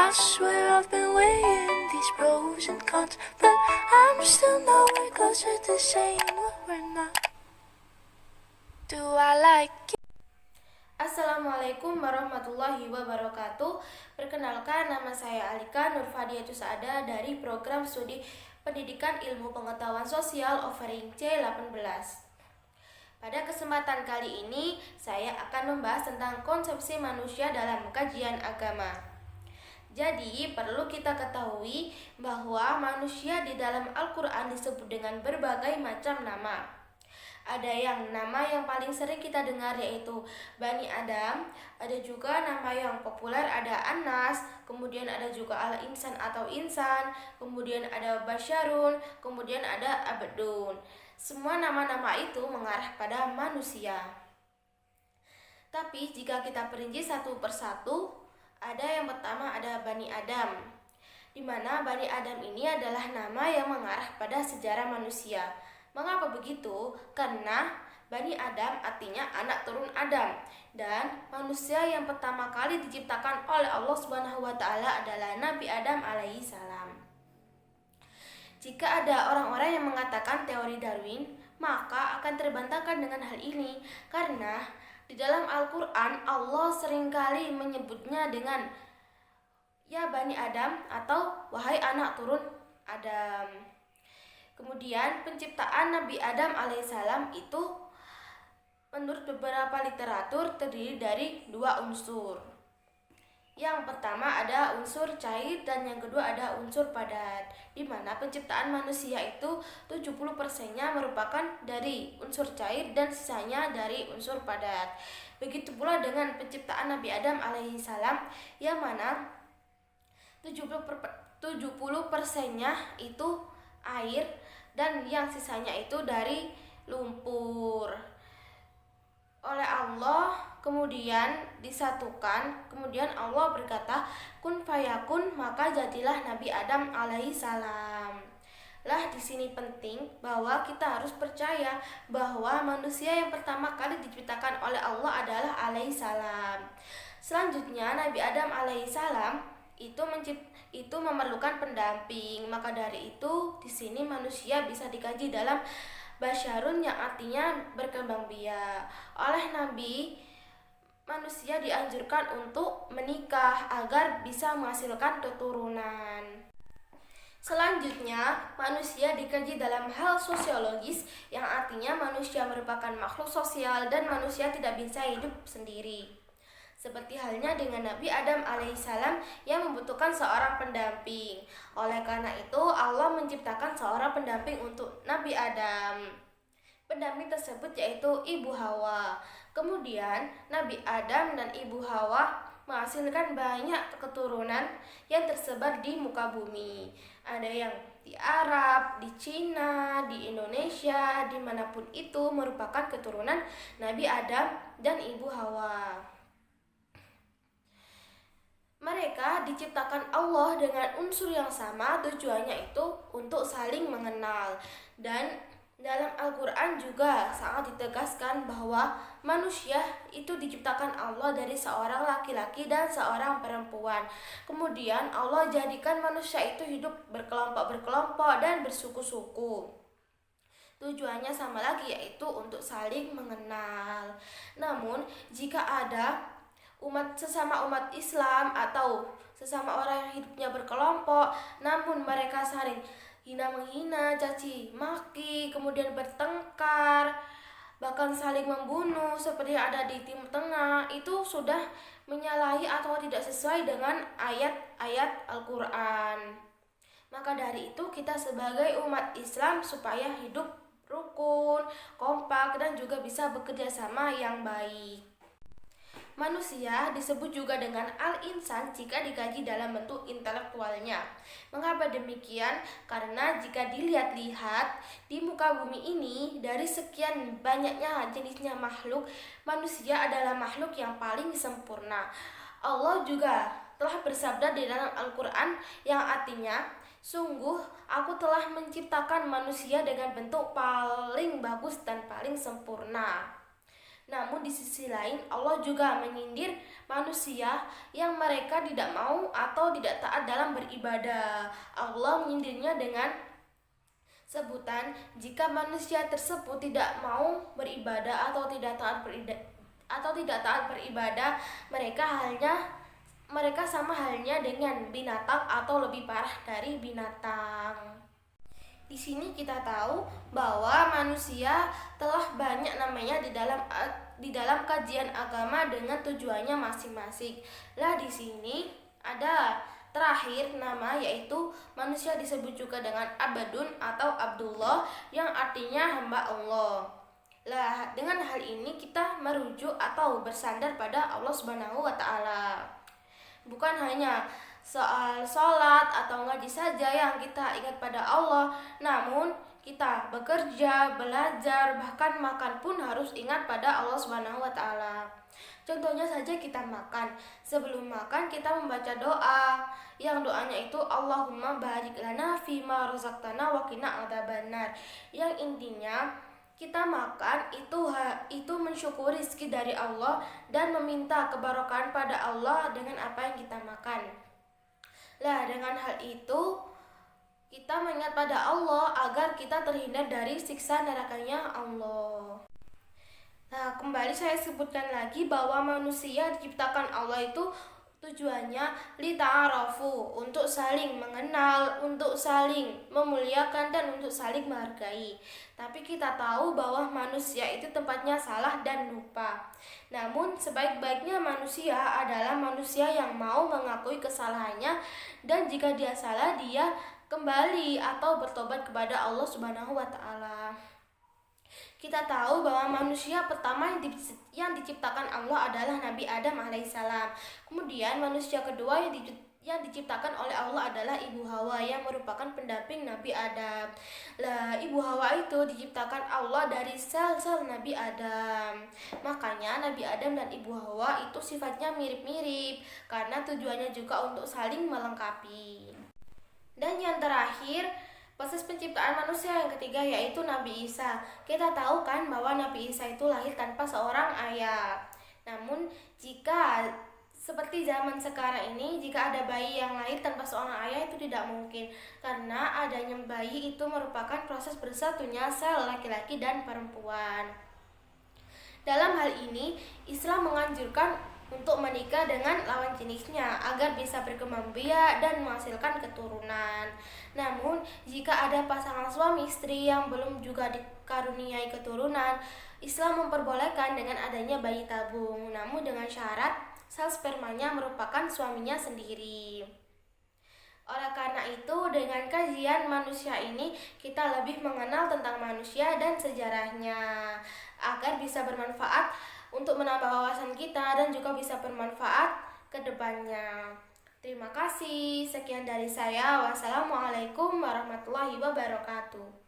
I swear I've been weighing these pros and cons, but I'm still nowhere closer to saying what we're not. Do I like you? Assalamualaikum warahmatullahi wabarakatuh. Perkenalkan, nama saya Alika Nurfadiatus Ada dari program studi Pendidikan Ilmu Pengetahuan Sosial offering C18. Pada kesempatan kali ini, saya akan membahas tentang konsepsi manusia dalam kajian agama. Jadi, perlu kita ketahui bahwa manusia di dalam Al-Quran disebut dengan berbagai macam nama. Ada nama yang paling sering kita dengar yaitu Bani Adam, ada juga nama yang populer ada Anas, kemudian ada juga Al-Insan atau Insan, kemudian ada Basyarun, kemudian ada Abdun. Semua nama-nama itu mengarah pada manusia. Tapi jika kita perinci satu persatu, ada yang pertama ada Bani Adam, di mana Bani Adam ini adalah nama yang mengarah pada sejarah manusia. Mengapa begitu? Karena Bani Adam artinya anak turun Adam, dan manusia yang pertama kali diciptakan oleh Allah Subhanahu wa taala adalah Nabi Adam alaihi salam. Jika ada orang-orang yang mengatakan teori Darwin, maka akan terbantahkan dengan hal ini, karena di dalam Al-Quran Allah seringkali menyebutnya dengan ya Bani Adam atau wahai anak turun Adam. Kemudian penciptaan Nabi Adam alaihissalam itu menurut beberapa literatur terdiri dari dua unsur. Yang pertama ada unsur cair dan yang kedua ada unsur padat, di mana penciptaan manusia itu 70%-nya merupakan dari unsur cair dan sisanya dari unsur padat. Begitu pula dengan penciptaan Nabi Adam alaihissalam, yang mana 70%-nya itu air dan yang sisanya itu dari lumpur. Oleh Allah kemudian disatukan, kemudian Allah berkata kun fayakun, maka jadilah Nabi Adam alaihi salam. Lah di sini penting bahwa kita harus percaya bahwa manusia yang pertama kali diciptakan oleh Allah adalah alaihi salam. Selanjutnya Nabi Adam alaihi salam itu memerlukan pendamping. Maka dari itu di sini manusia bisa dikaji dalam basyarun yang artinya berkembang biak. Oleh Nabi, manusia dianjurkan untuk menikah agar bisa menghasilkan keturunan. Selanjutnya, manusia dikaji dalam hal sosiologis yang artinya manusia merupakan makhluk sosial dan manusia tidak bisa hidup sendiri. Seperti halnya dengan Nabi Adam alaihissalam yang membutuhkan seorang pendamping. Oleh karena itu Allah menciptakan seorang pendamping untuk Nabi Adam. Pendamping tersebut yaitu Ibu Hawa. Kemudian Nabi Adam dan Ibu Hawa menghasilkan banyak keturunan yang tersebar di muka bumi. Ada yang di Arab, di Cina, di Indonesia, dimanapun itu merupakan keturunan Nabi Adam dan Ibu Hawa. Mereka diciptakan Allah dengan unsur yang sama, tujuannya itu untuk saling mengenal. Dan dalam Al-Quran juga sangat ditegaskan bahwa manusia itu diciptakan Allah dari seorang laki-laki dan seorang perempuan. Kemudian Allah jadikan manusia itu hidup berkelompok-berkelompok dan bersuku-suku. Tujuannya sama lagi, yaitu untuk saling mengenal. Namun jika ada sesama umat Islam atau sesama orang yang hidupnya berkelompok, namun mereka saling hina-menghina, caci maki, kemudian bertengkar, bahkan saling membunuh seperti yang ada di Timur Tengah, itu sudah menyalahi atau tidak sesuai dengan ayat-ayat Al-Quran. Maka dari itu kita sebagai umat Islam supaya hidup rukun, kompak, dan juga bisa bekerja sama yang baik. Manusia disebut juga dengan al-insan jika dikaji dalam bentuk intelektualnya. Mengapa demikian? Karena jika dilihat-lihat di muka bumi ini, dari sekian banyaknya jenisnya makhluk, manusia adalah makhluk yang paling sempurna. Allah juga telah bersabda di dalam Al-Quran yang artinya, sungguh aku telah menciptakan manusia dengan bentuk paling bagus dan paling sempurna. Namun di sisi lain Allah juga menyindir manusia yang mereka tidak mau atau tidak taat dalam beribadah. Allah menyindirnya dengan sebutan jika manusia tersebut tidak mau beribadah atau tidak taat beribadah, mereka sama halnya dengan binatang atau lebih parah dari binatang. Di sini kita tahu bahwa manusia telah banyak namanya di dalam kajian agama dengan tujuannya masing-masing. Lah di sini ada terakhir nama, yaitu manusia disebut juga dengan abadun atau Abdullah yang artinya hamba Allah. Lah dengan hal ini kita merujuk atau bersandar pada Allah Subhanahu wa taala. Bukan hanya soal sholat atau ngaji saja yang kita ingat pada Allah, namun kita bekerja, belajar, bahkan makan pun harus ingat pada Allah Subhanahu wa taala. Contohnya saja kita makan. Sebelum makan kita membaca doa. Yang doanya itu Allahumma barik lana fima razaqtana wa qina adzabannar. Yang intinya kita makan itu mensyukuri rezeki dari Allah dan meminta keberkahan pada Allah dengan apa yang kita makan. Lah dengan hal itu kita mengingat pada Allah agar kita terhindar dari siksa nerakanya Allah. Nah, kembali saya sebutkan lagi bahwa manusia diciptakan Allah itu tujuannya lita'arafu, untuk saling mengenal, untuk saling memuliakan, dan untuk saling menghargai. Tapi kita tahu bahwa manusia itu tempatnya salah dan lupa. Namun sebaik-baiknya manusia adalah manusia yang mau mengakui kesalahannya, dan jika dia salah dia kembali atau bertobat kepada Allah Subhanahu wa taala. Kita tahu bahwa manusia pertama yang diciptakan Allah adalah Nabi Adam alaihissalam. Kemudian manusia kedua yang diciptakan oleh Allah adalah Ibu Hawa yang merupakan pendamping Nabi Adam. Lah, Ibu Hawa itu diciptakan Allah dari sel-sel Nabi Adam. Makanya Nabi Adam dan Ibu Hawa itu sifatnya mirip-mirip karena tujuannya juga untuk saling melengkapi. Dan yang terakhir, proses penciptaan manusia yang ketiga yaitu Nabi Isa. Kita tahu kan bahwa Nabi Isa itu lahir tanpa seorang ayah. Namun jika seperti zaman sekarang ini, jika ada bayi yang lahir tanpa seorang ayah itu tidak mungkin, karena adanya bayi itu merupakan proses bersatunya sel laki-laki dan perempuan. Dalam hal ini, Islam menganjurkan untuk menikah dengan lawan jenisnya agar bisa berkembang biak dan menghasilkan keturunan. Namun, jika ada pasangan suami istri yang belum juga dikaruniai keturunan, Islam memperbolehkan dengan adanya bayi tabung, namun dengan syarat sel spermanya merupakan suaminya sendiri. Oleh karena itu, dengan kajian manusia ini, kita lebih mengenal tentang manusia dan sejarahnya, agar bisa bermanfaat untuk menambah wawasan kita dan juga bisa bermanfaat ke depannya. Terima kasih, sekian dari saya. Wassalamualaikum warahmatullahi wabarakatuh.